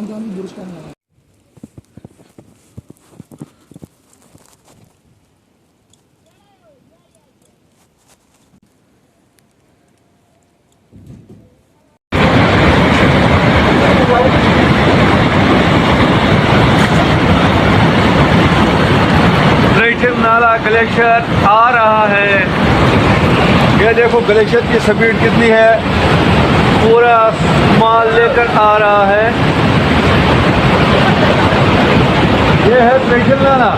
जाऊन बुर्ज करने लगा। ट्राइटल नाला ग्लेशियर आ रहा है। ये देखो ग्लेशियर की स्पीड कितनी है, पूरा माल लेकर आ रहा है। ये है ट्राइटल नाला,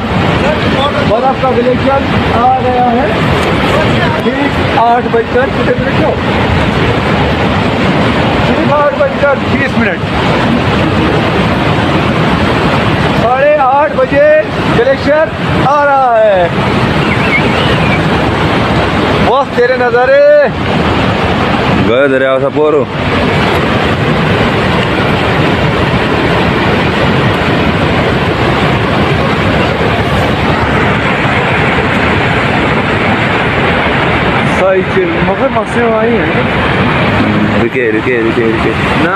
बर्फ का ग्लेशियर आ गया है। ठीक 8 बजकर कितने मिनट हो, ठीक 8 बजकर 20 मिनट, 8:30 बजे ग्लेशियर आ रहा है। मस्त तेरे नजारे गए दरिया सा पोरो। साइकिल मगर मसे आई है। रुके रुके रुके रुके ना